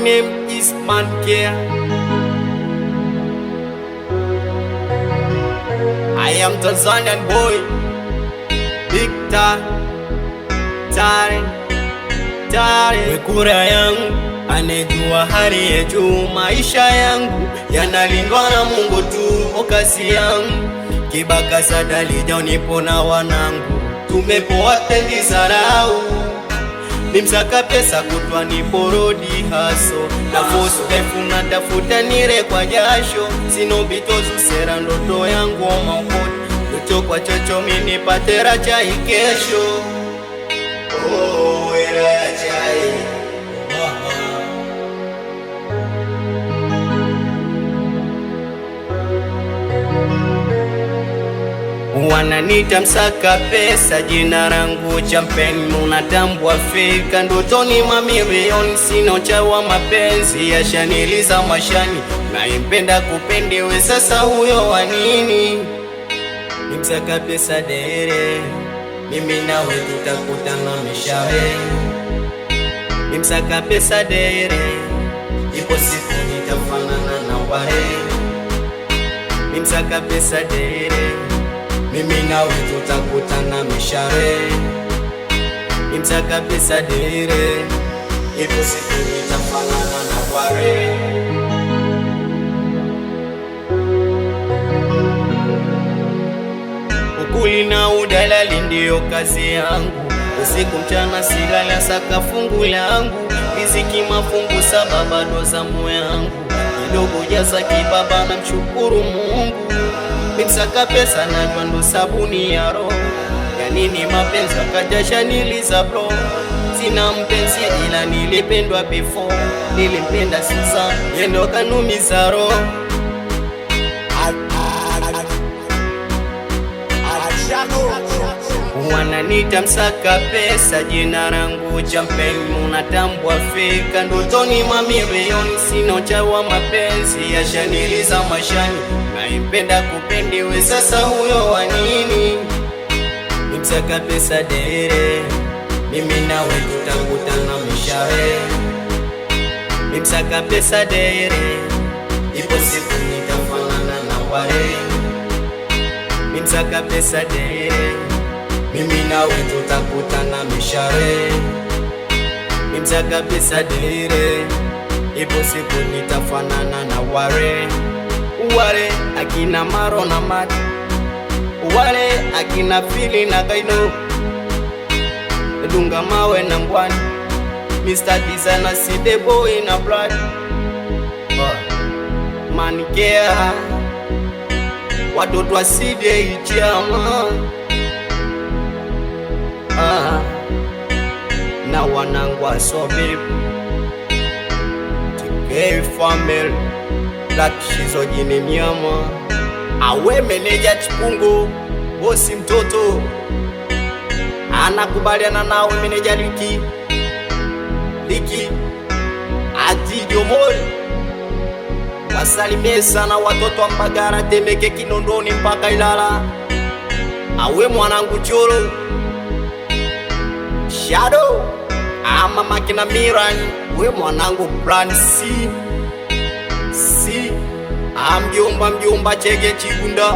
name is Mankea. I am Tanzanian boy, big time. Kura yangu anejua hali ya juu, maisha yangu yanalindwa na Mungu tu. Okasi yangu kibaka sadali jonipo na wanangu, tumepoa tendi sarau. Nimsaka pesa kutwa ni porodi haso, na fosu efu na tafuta nire kwa jasho. Sino bitozu sera ndoto yangu wa maukoti, ndoto kwa chocho mini patera chai kesho. Oh, era ya chai. Wananita msaka pesa, jina rangu champeni, munatambua fika. Ndotoni mamilioni, sino chawa mapenzi, yashaniliza mashani. Naimpenda kupendiwe, sasa huyo wanini? Nimsaka pesa dere, mimi nawe tutakutana mishawe. Nimsaka pesa dere, ipo siku nitafanana na wale. Nimsaka pesa dere, mimi nawe tutakutana mishare. Nimsaka pesa dere, ipo siku nitafanana na wale. Ukuli na udalali ndio kazi yangu, usiku mchana silala saka fungu langu. Riziki mafungu saba bado zamu yangu, kidogo jaza kibaba na mshukuru Mungu. Nimsaka pesa najua ndo sabuni ya roho, ya nini mapenzi akajasha niliza bro. Sina mpenzi ila nilipendwa before, nilimpenda sasa yendo kanumiza roho. Wananita msaka pesa, jina rangu champeni, munatambua fika. Ndotoni mamilioni, sino chawa mapenzi, yashaniliza mashani. Naimpenda kupendiwe, sasa huyo wanini? Nimsaka pesa dere, mimi nawe tutakutana mishawe. Nimsaka pesa dere, ipo siku nitafanana na wale. Nimsaka pesa dere, mimi nawe tutakutana mishare. Nimsaka pesa dere, ipo siku nitafanana na wale. Wale akina Maro na Mati, wale akina Fili na Gaino, Dunga Mawe na Mbwani, Mr. Designer Side Boy na Blood, Mankea, watoto wa Side Ichama, na wanangu wa Sobe TK family, Black Shizo jini mnyama. Awe meneja Chipungu, bosi mtoto anakubaliana nawe meneja Liki Ajijo Mori. Wasalimie sana watoto wa Mbagara, Temeke, Kinondoni mpaka Ilala. Awe mwanangu Choro Shadow, ama makina Mirani, we mwanangu Plan C. Mjomba Chege Chigunda.